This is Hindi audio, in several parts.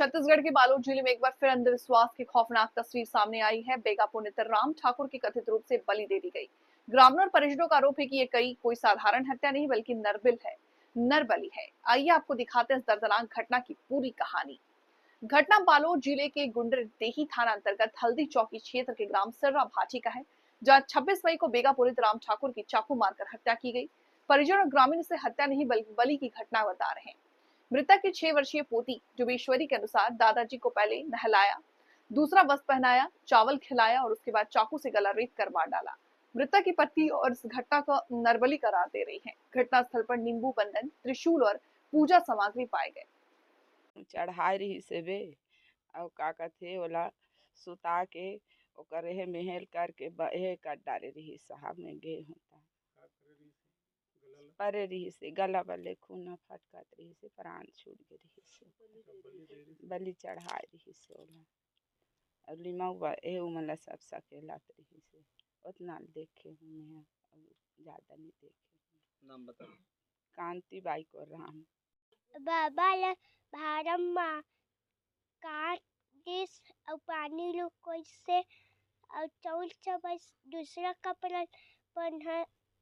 छत्तीसगढ़ के बालोद जिले में एक बार फिर अंधविश्वास की खौफनाक तस्वीर सामने आई है। बेगा पुनित राम ठाकुर की कथित रूप से बलि दे दी गई। ग्रामीणों और परिजनों का आरोप है कि ये कोई साधारण हत्या नहीं बल्कि नरबली है। आइए आपको दिखाते हैं इस दर्दनाक घटना की पूरी कहानी। घटना बालोद जिले के गुंडरदेही थाना अंतर्गत हल्दी चौकी क्षेत्र के ग्राम सर्रा भाटी का है, जहां 26 मई को बेगा पुनित राम ठाकुर की चाकू मारकर हत्या की गई। परिजन और ग्रामीण इसे हत्या नहीं बल्कि बलि की घटना बता रहे हैं। मृतक की 6 वर्षीय पोती जुबेश्वरी के अनुसार दादाजी को पहले नहलाया, दूसरा वस्त्र पहनाया, चावल खिलाया और उसके बाद चाकू से गला रेत कर मार डाला। मृतक की पत्नी और इस घटना को नरबली करार दे रही हैं। घटनास्थल पर नींबू बंधन, त्रिशूल और पूजा सामग्री पाए गए। चढ़ाए रही से बे और का कथे ओला सुता के ओकर एहे मेहल करके एहे कर डाले रही साहब में गे होता परे रही से गला बल्ले खून फटकत रही से प्राण छूट गए रही से बलि चढ़ाए रही से ओला और लिमाऊ ए उमला सब सकेलात रही से उतना देखे हूँ ज्यादा नहीं देखे। नाम बता। कांति बाई को राम बाबा ला भारम माँ काट दिस और पानी लो कैसे और चौल चबस दूसरा कपड़ा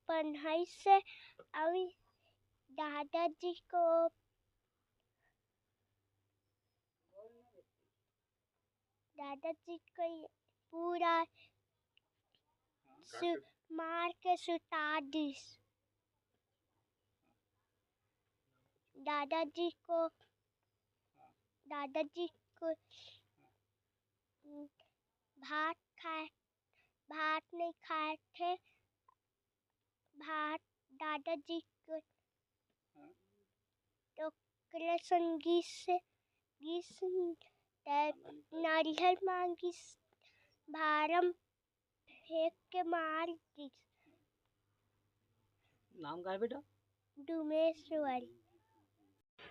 पहनाई से और दादाजी को पूरा मार के सुता दिस। दादाजी को भात नहीं खाए थे। भात दादाजी को तो गीस नारियल मांगी भारम फेंक के मार दी। नाम का है बेटा? डुमेश्वरी।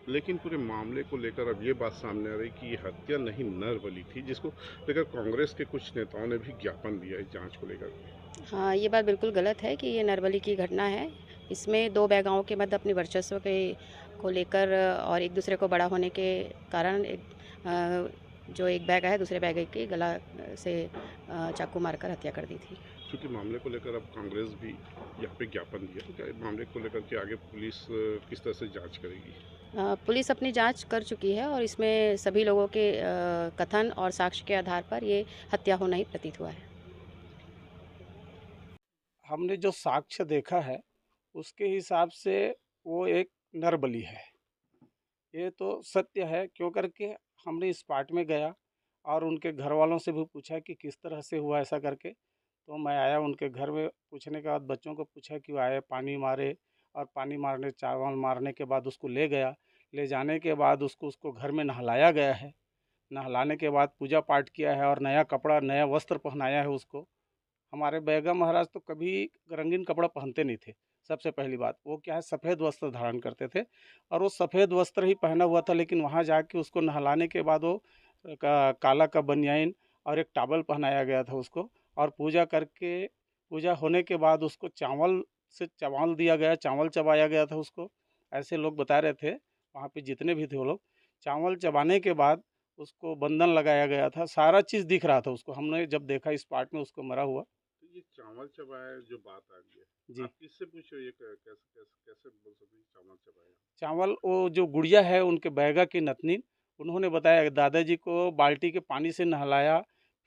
लेकिन पूरे मामले को लेकर अब ये बात सामने आ रही कि ये हत्या नहीं नरबली थी, जिसको लेकर कांग्रेस के कुछ नेताओं ने भी ज्ञापन दिया है जांच को लेकर। हाँ, ये बात बिल्कुल गलत है कि ये नरबली की घटना है। इसमें दो बैगाओं के मध्य अपनी वर्चस्व को लेकर और एक दूसरे को बड़ा होने के कारण जो एक बैगा है दूसरे बैगे की गला से चाकू मारकर हत्या कर दी थी। क्योंकि मामले को लेकर अब कांग्रेस भी यहाँ पे ज्ञापन दिया, तो क्या मामले को लेकर के आगे पुलिस किस तरह से जांच करेगी? पुलिस अपनी जांच कर चुकी है और इसमें सभी लोगों के कथन और साक्ष्य के आधार पर ये हत्या होना ही प्रतीत हुआ है। हमने जो साक्ष्य देखा है उसके हिसाब से वो एक नरबली है, ये तो सत्य है। क्यों करके हमने इस पार्ट में गया और उनके घर वालों से भी पूछा कि किस तरह से हुआ ऐसा करके। तो मैं आया उनके घर में, पूछने के बाद बच्चों को पूछा कि वो आए पानी मारे और पानी मारने चावल मारने के बाद उसको ले गया। ले जाने के बाद उसको घर में नहलाया गया है। नहलाने के बाद पूजा पाठ किया है और नया कपड़ा नया वस्त्र पहनाया है उसको। हमारे बेगम महाराज तो कभी रंगीन कपड़ा पहनते नहीं थे। सबसे पहली बात वो क्या है, सफ़ेद वस्त्र धारण करते थे और वो सफ़ेद वस्त्र ही पहना हुआ था। लेकिन वहाँ जाके उसको नहलाने के बाद वो काला का बनियान और एक टावल पहनाया गया था उसको। और पूजा करके पूजा होने के बाद उसको चावल से चावल दिया गया, चावल चबाया गया था उसको। ऐसे लोग बता रहे थे वहाँ पे जितने भी थे वो लोग। चावल चबाने के बाद उसको बंधन लगाया गया था, सारा चीज़ दिख रहा था उसको। हमने जब देखा इस पार्ट में उसको मरा हुआ। तो ये चावल चबाया जो बात आ गई है जी, आप किससे पूछे, ये कैसे बोल सकते हैं चावल चबाया? चावल वो जो गुड़िया है उनके बैगा की नतनी, उन्होंने बताया कि दादाजी को बाल्टी के पानी से नहलाया,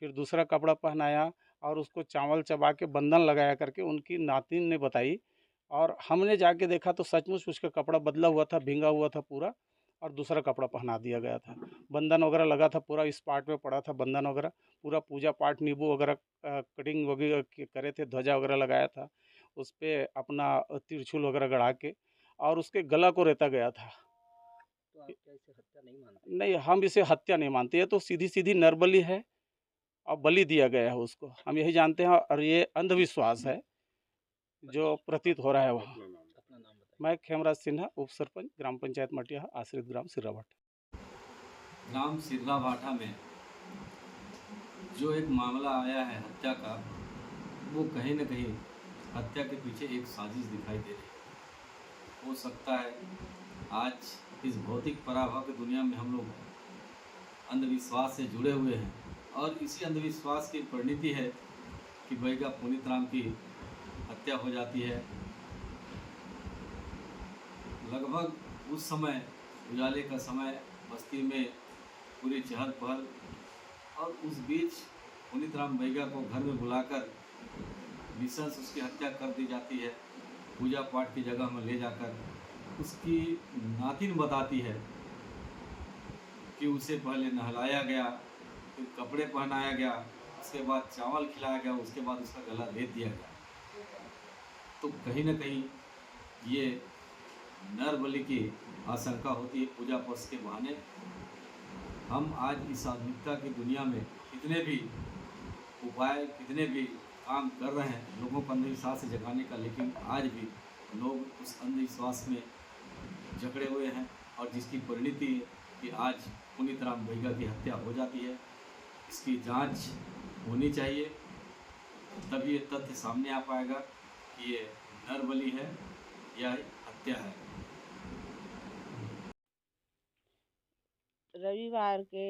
फिर दूसरा कपड़ा पहनाया और उसको चावल चबा के बंधन लगाया करके उनकी नातिन ने बताई। और हमने जाके देखा तो सचमुच उसका कपड़ा बदला हुआ था, भींगा हुआ था पूरा और दूसरा कपड़ा पहना दिया गया था। बंधन वगैरह लगा था पूरा, इस पार्ट में पड़ा था बंधन वगैरह पूरा। पूजा पाठ नींबू वगैरह कटिंग वगैरह करे थे, ध्वजा वगैरह लगाया था उस पर, अपना त्रिशूल वगैरह गड़ा के और उसके गला को रेता गया था। तो आप क्या इसे हत्या नहीं मानते? नहीं, हम इसे हत्या नहीं मानते, ये तो सीधी सीधी नरबली है और बलि दिया गया है उसको, हम यही जानते हैं। और ये अंधविश्वास है जो प्रतीत हो रहा है वहाँ। अपना नाम? अपना नाम बताइए। मैं खेमराज सिन्हा, उप सरपंच, ग्राम पंचायत मटिया, आश्रित ग्राम सिर्राभाटा। ग्राम सिर्राभाटा में जो एक मामला आया है हत्या का, वो कहीं न कहीं हत्या के पीछे एक साजिश दिखाई दे रही है। हो सकता है आज इस भौतिक पराभव की दुनिया में हम लोग अंधविश्वास से जुड़े हुए हैं और इसी अंधविश्वास की परिणति है कि बैगा पुनीत राम की हत्या हो जाती है। लगभग उस समय उजाले का समय, बस्ती में पूरी चहल पहल, और उस बीच पुनीत राम बैगा को घर में बुलाकर निशंस उसकी हत्या कर दी जाती है। पूजा पाठ की जगह में ले जाकर उसकी नातिन बताती है कि उसे पहले नहलाया गया, फिर कपड़े पहनाया गया, उसके बाद चावल खिलाया गया, उसके बाद उसका गला रेत दिया गया। तो कहीं ना कहीं ये नर बलि की आशंका होती है पूजा पक्ष के बहाने। हम आज इस आधुनिकता की दुनिया में कितने भी उपाय, कितने भी काम कर रहे हैं लोगों को अंधविश्वास से जगाने का, लेकिन आज भी लोग उस अंधविश्वास में जकड़े हुए हैं और जिसकी परिणति है कि आज पुनीत राम बैगा की हत्या हो जाती है। इसकी जांच होनी चाहिए, तभी ये तथ्य सामने आ पाएगा कि ये नरबलि है या हत्या है। रविवार के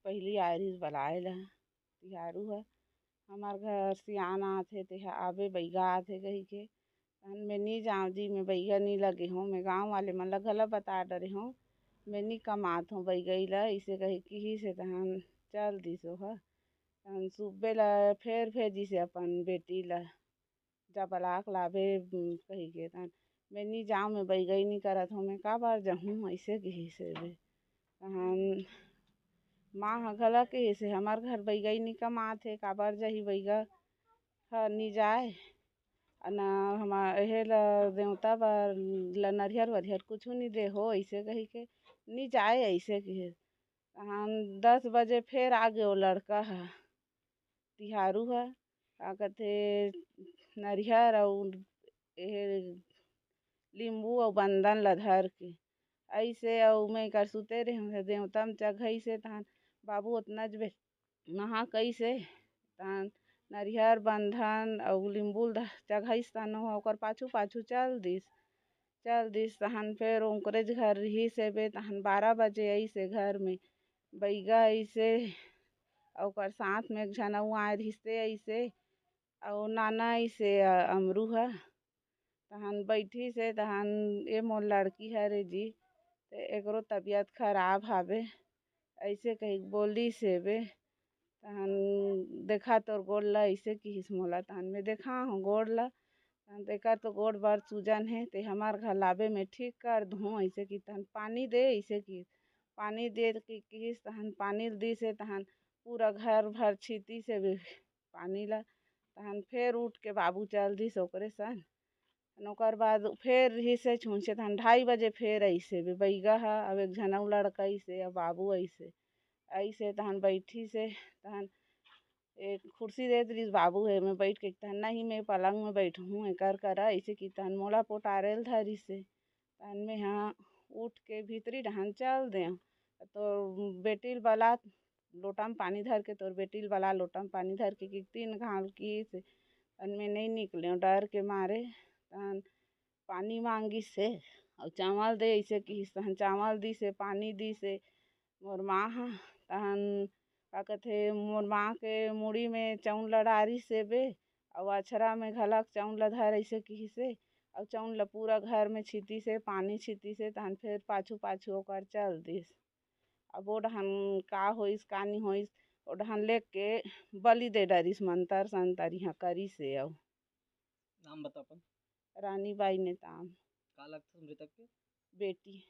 पहली आरिस बलाएला तिहारू है। हमार घर सियान आथे तेहा आबे बैगा आथे कही के मैं नी जाऊँ जी, मैं बैगा नहीं लगे हूँ। मैं गाँव वाले मन ला घला बता डरे हूँ मैं नहीं कमात हूँ बैगई ला, इसे कही कि से तहन चल दिसो है। तहन सुबे ला फेर भेजिसे अपन बेटी ला जा बलाक लाभे कही के तहन मैं नहीं जाऊँ, मैं बैगई नहीं करत हूँ, मैं का बार जाऊँ ऐसे कही से बे। तहन माँ ह घला कही से हमार घर बैगई नहीं कमात है, का बार जाही बैगा ह नहीं जाए ना हमार एहे ला देवता बार ला नरियर वरियर कुछ नहीं दे हो, ऐसे कही के नहीं जाए ऐसे कहे। तहन 10 बजे फिर आ गयो लड़का है तिहारू है, का कहते नरियर और लींबू और बंदन ला धर के ऐसे और मैं कर सुते रहे देवता में चघई से। तहन बाबू उतना जबे नहा कैसे तहन नरियर बंधन और लींबू चघईस तहन ओकर पाछू पाछू चल दिस तहन फिर ओकरे घर रही से बे। तहन 12 बजे ऐसे घर में बैगा ऐसे और साथ में एक झन अउ आए रहिसे ऐसे और नाना ऐसे अमरू है। तहन बैठी से तहन ये मोर लड़की है रे जी, एकरो तबीयत खराब हावे ऐसे कही बोली से बे। तहन देखा तोर गोड़ ला ऐसे किस मोला, तहन मैं देखा हूँ गोड़ ला, तहन देखा तो गोड़ बार सूजन है ते हमार घर लाबे में ठीक कर दूँ ऐसे की। तहन पानी दे ऐसे की पानी दे किस तहन पानी दी से तहन पूरा घर भर छीती से भी पानी ला। तहन फिर उठ के बाबू चल दिस ओकरे सन। ओकर बाद फिर ही से छूछे तहन 2:30 बजे फिर ऐसे भी बैगा है अब एक झनऊ लड़का ऐसे अब बाबू ऐसे तहन बैठी से तहन एक कुर्सी दे दिस बाबू है मैं बैठ के तहन नहीं मैं पलंग में बैठूँ एकर करा ऐसे की। तहन मोला पोटारेल धरी से तहन मैं हाँ उठ के भीतरी डहन चल दे तो बेटिल बला लोटा में पानी धर के तोर बेटिल बला लोटा में पानी धर के 3 घाल की से तहन मैं नहीं निकले डर के मारे। तहन पानी मांगी से और चावल दे ऐसे की तहन चावल दी से पानी दी से मोर माँ हा। तहन का कहते मोर माँ के मुड़ी में चौन लड़ारी से बे और अछरा में घलक चौन ला धर ऐसे की से और चौन ला पूरा घर में छीती से पानी छीती से। तहन फिर पाछू पाछू ओकर चल दिस अब ओ डहन का होइस का नहीं होइस ओ डहन ले के बलि दे डरिस मंतर संतर यहाँ करी से। और नाम बता अपन। रानी बाई ने ताम का लगता मृतक के बेटी